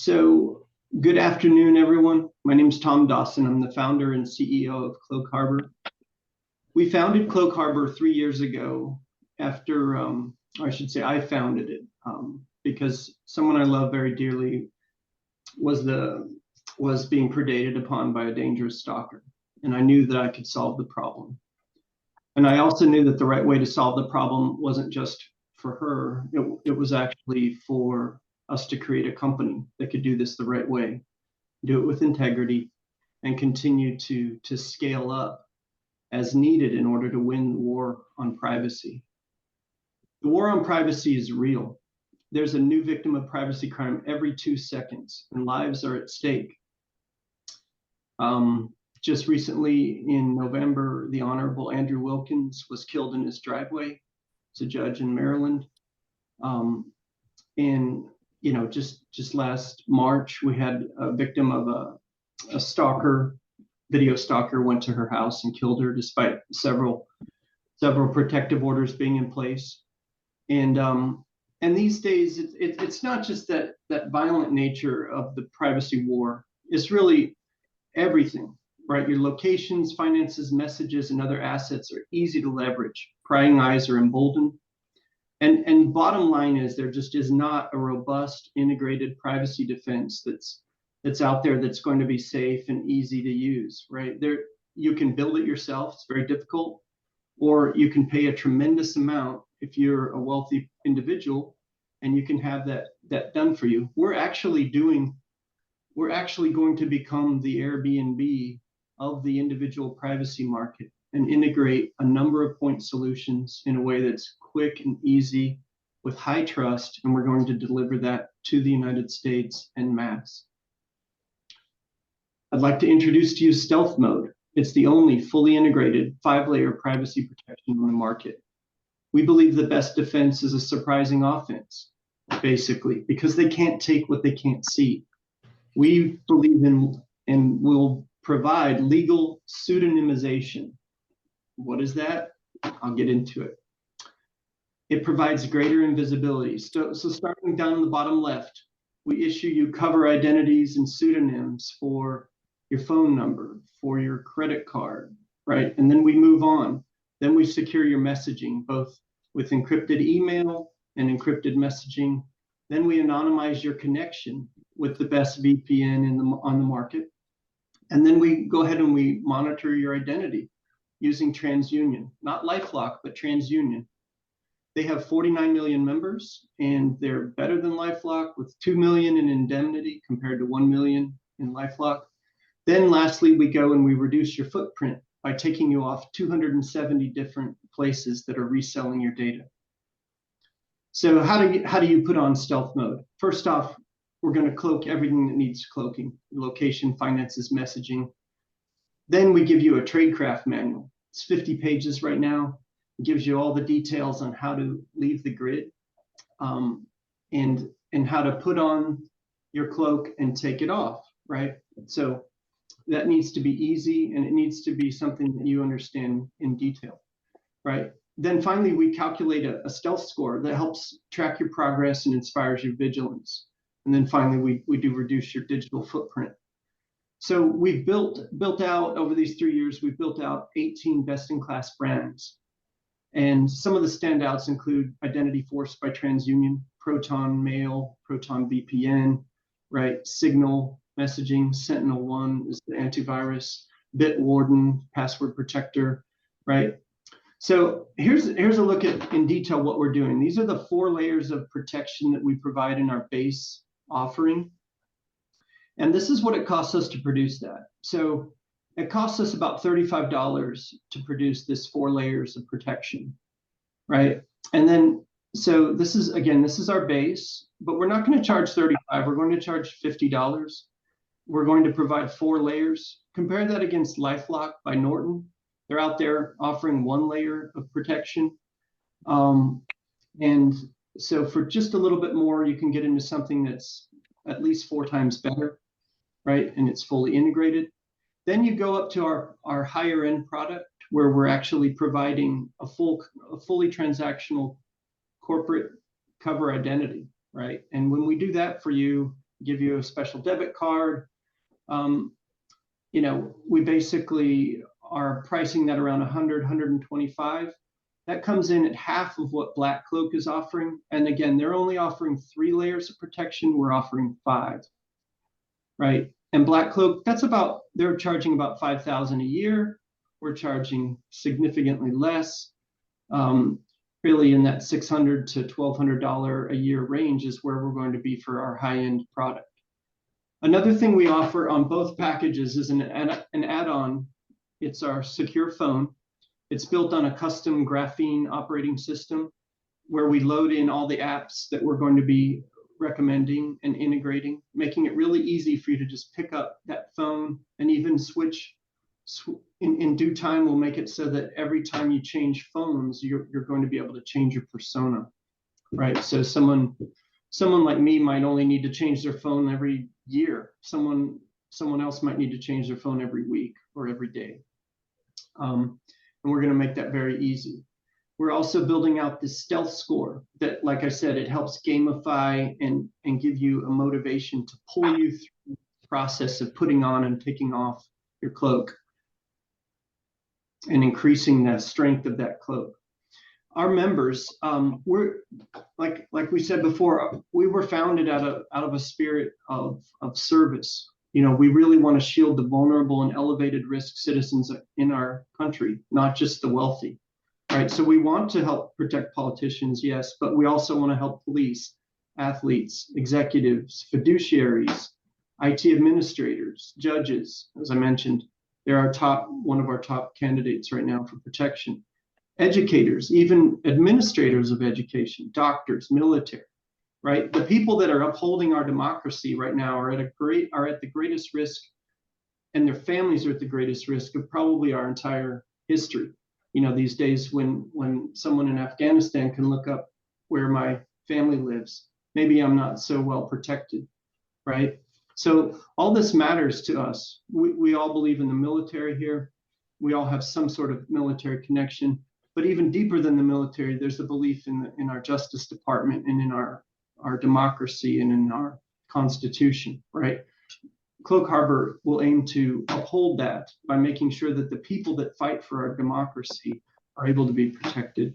So, good afternoon, everyone. My name is Tom Dawson. I'm the founder and CEO of Cloak Harbor. We founded Cloak Harbor 3 years ago after, or I should say I founded it, because someone I love very dearly was being predated upon by a dangerous stalker. And I knew that I could solve the problem. And I also knew that the right way to solve the problem wasn't just for her, it was actually for us to create a company that could do this the right way, do it with integrity, and continue to scale up as needed in order to win the war on privacy. The war on privacy is real. There's a new victim of privacy crime every 2 seconds, and lives are at stake. Just recently in November, the Honorable Andrew Wilkins was killed in his driveway. It's a judge in Maryland. And just last March, we had a victim of a stalker, video stalker, went to her house and killed her despite several protective orders being in place. And these days, it's not just that violent nature of the privacy war. It's really everything, right? Your locations, finances, messages, and other assets are easy to leverage. Prying eyes are emboldened. And bottom line is there just is not a robust integrated privacy defense that's out there that's going to be safe and easy to use, right? You can build it yourself. It's very difficult, or you can pay a tremendous amount if you're a wealthy individual and you can have that done for you. We're actually going to become the Airbnb of the individual privacy market and integrate a number of point solutions in a way that's quick and easy with high trust, and we're going to deliver that to the United States en masse. I'd like to introduce to you Stealth Mode. It's the only fully integrated 5-layer privacy protection on the market. We believe the best defense is a surprising offense, basically, because they can't take what they can't see. We believe in and will provide legal pseudonymization. What is that? I'll get into it. It provides greater invisibility. So starting down the bottom left, we issue you cover identities and pseudonyms for your phone number, for your credit card, right? And then we move on. Then we secure your messaging, both with encrypted email and encrypted messaging. Then we anonymize your connection with the best VPN on the market. And then we go ahead and we monitor your identity using TransUnion, not LifeLock, but TransUnion. They have 49 million members, and they're better than LifeLock with 2 million in indemnity compared to 1 million in LifeLock. Then lastly, we go and we reduce your footprint by taking you off 270 different places that are reselling your data. So how do you put on stealth mode? First off, we're going to cloak everything that needs cloaking: location, finances, messaging. Then we give you a tradecraft manual. It's 50 pages right now. It gives you all the details on how to leave the grid, and how to put on your cloak and take it off, right? So that needs to be easy, and it needs to be something that you understand in detail, right? Then finally, we calculate a stealth score that helps track your progress and inspires your vigilance. And then finally, we do reduce your digital footprint. So we've built out over these 3 years, we've built out 18 best-in-class brands. And some of the standouts include Identity Force by TransUnion, Proton Mail, Proton VPN, right? Signal messaging, Sentinel-1 is the antivirus, Bitwarden, password protector, right? So here's a look at in detail what we're doing. These are the 4 layers of protection that we provide in our base offering. And this is what it costs us to produce that. So it costs us about $35 to produce this 4 layers of protection, right? And then, so this is our base, but we're not going to charge $35. We're going to charge $50. We're going to provide 4 layers. Compare that against LifeLock by Norton. They're out there offering 1 layer of protection. And so for just a little bit more, you can get into something that's at least 4 times better, right? And it's fully integrated. Then you go up to our higher end product, where we're actually providing a fully transactional corporate cover identity, right? And when we do that for you, give you a special debit card. We basically are pricing that around 100, 125. That comes in at half of what Black Cloak is offering. And again, they're only offering 3 layers of protection. We're offering 5, right? And Black Cloak, they're charging about $5,000 a year. We're charging significantly less. Really in that $600 to $1,200 a year range is where we're going to be for our high-end product. Another thing we offer on both packages is an add-on. It's our secure phone. It's built on a custom graphene operating system where we load in all the apps that we're going to be recommending and integrating, making it really easy for you to just pick up that phone and even switch. In due time, we'll make it so that every time you change phones, you're going to be able to change your persona, right? So someone like me might only need to change their phone every year. Someone else might need to change their phone every week or every day. And we're going to make that very easy. We're also building out this stealth score that, like I said, it helps gamify and give you a motivation to pull you through the process of putting on and taking off your cloak and increasing the strength of that cloak. Our members, we're like we said before, we were founded out of a spirit of service. We really want to shield the vulnerable and elevated risk citizens in our country, not just the wealthy, right? So we want to help protect politicians, yes, but we also want to help police, athletes, executives, fiduciaries, IT administrators, judges. As I mentioned, they're one of our top candidates right now for protection. Educators, even administrators of education, doctors, military, right? The people that are upholding our democracy right now are at the greatest risk, and their families are at the greatest risk of probably our entire history. These days when someone in Afghanistan can look up where my family lives, maybe I'm not so well protected, right? So all this matters to us. We all believe in the military here. We all have some sort of military connection. But even deeper than the military, there's a belief in our Justice Department and in our democracy and in our Constitution, right? Cloak Harbor will aim to uphold that by making sure that the people that fight for our democracy are able to be protected.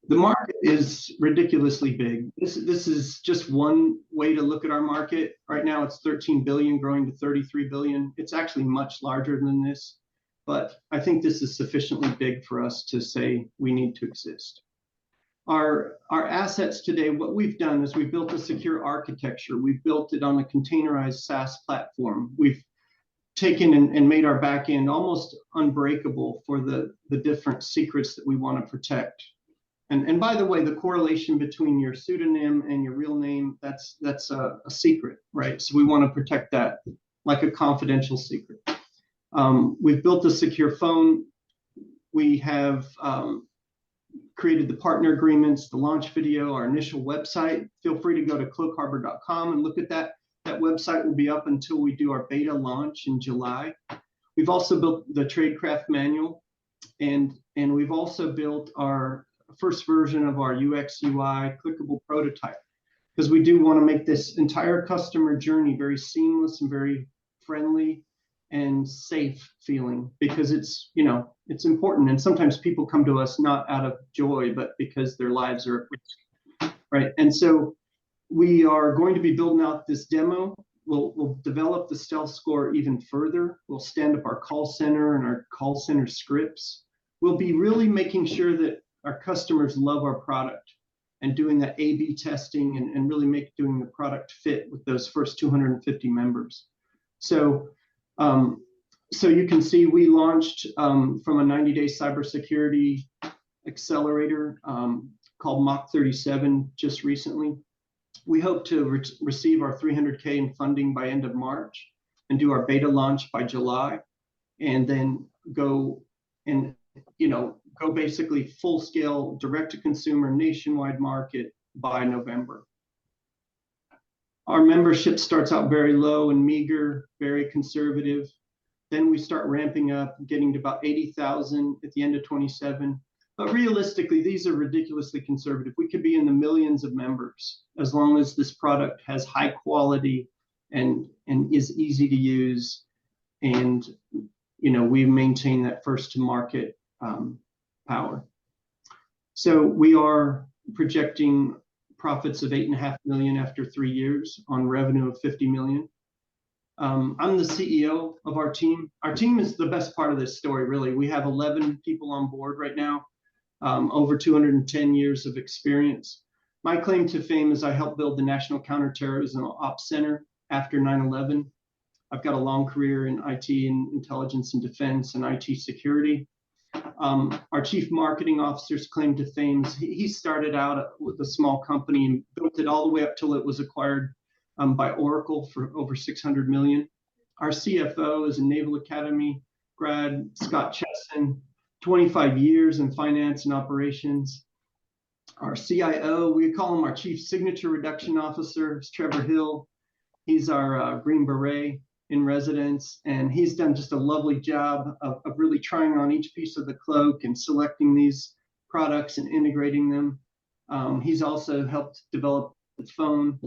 The market is ridiculously big. This is just one way to look at our market. Right now it's 13 billion growing to 33 billion. It's actually much larger than this, but I think this is sufficiently big for us to say we need to exist. Our assets today, what we've done is we've built a secure architecture. We've built it on a containerized SaaS platform. We've taken and made our back end almost unbreakable for the different secrets that we want to protect. And by the way, the correlation between your pseudonym and your real name, that's a secret, right? So we want to protect that like a confidential secret. We've built a secure phone. We have created the partner agreements, the launch video, our initial website. Feel free to go to cloakharbor.com and look at that. That website will be up until we do our beta launch in July. We've also built the Tradecraft manual, and we've also built our first version of our UX UI clickable prototype, because we do want to make this entire customer journey very seamless and very friendly and safe feeling, because it's important. And sometimes people come to us not out of joy, but because their lives are at risk, right? And so we are going to be building out this demo. We'll develop the stealth score even further. We'll stand up our call center and our call center scripts. We'll be really making sure that our customers love our product and doing that A/B testing and really doing the product fit with those first 250 members. So you can see we launched from a 90-day cybersecurity accelerator called Mach 37 just recently. We hope to receive our 300K in funding by end of March and do our beta launch by July, and then go basically full scale direct to consumer nationwide market by November. Our membership starts out very low and meager, very conservative. Then we start ramping up, getting to about 80,000 at the end of 27. But realistically, these are ridiculously conservative. We could be in the millions of members as long as this product has high quality and is easy to use, and we maintain that first to market power. So we are projecting profits of $8.5 million after 3 years on revenue of $50 million. I'm the CEO of our team. Our team is the best part of this story, really. We have 11 people on board right now, over 210 years of experience. My claim to fame is I helped build the National Counterterrorism Ops Center after 9/11. I've got a long career in IT and intelligence and defense and IT security. Our chief marketing officer's claim to fame is he started out with a small company and built it all the way up till it was acquired by Oracle for over $600 million. Our CFO is a Naval Academy grad, Scott Chesson, 25 years in finance and operations. Our CIO, we call him our Chief Signature Reduction Officer, is Trevor Hill. He's our Green Beret in residence, and he's done just a lovely job of really trying on each piece of the Cloak and selecting these products and integrating them. He's also helped develop the phone.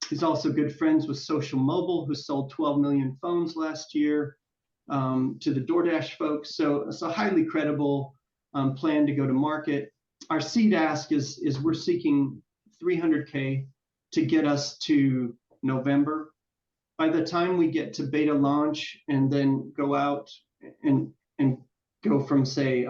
He's also good friends with Social Mobile, who sold 12 million phones last year to the DoorDash folks. So it's a highly credible plan to go to market. Our seed ask is we're seeking $300K to get us to November. By the time we get to beta launch and then go out and go from, say,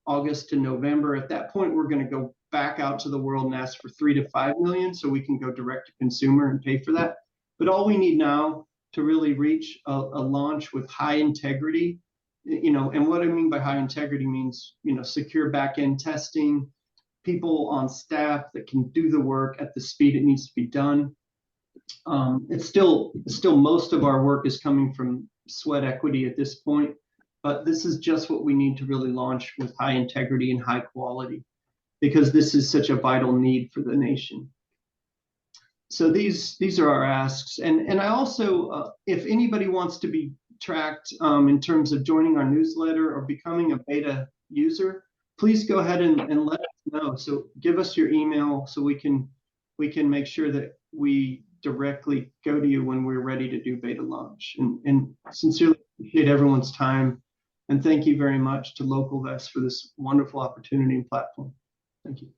August to November, at that point, we're going to go back out to the world and ask for 3 to 5 million so we can go direct to consumer and pay for that. But all we need now to really reach a launch with high integrity, and what I mean by high integrity means, secure back-end testing, people on staff that can do the work at the speed it needs to be done. It's still most of our work is coming from sweat equity at this point, but this is just what we need to really launch with high integrity and high quality, because this is such a vital need for the nation. So these are our asks, and I also, if anybody wants to be tracked in terms of joining our newsletter or becoming a beta user, please go ahead and let us know. So give us your email so we can make sure that we directly go to you when we're ready to do beta launch. And sincerely appreciate everyone's time, and thank you very much to Localvest for this wonderful opportunity and platform. Thank you.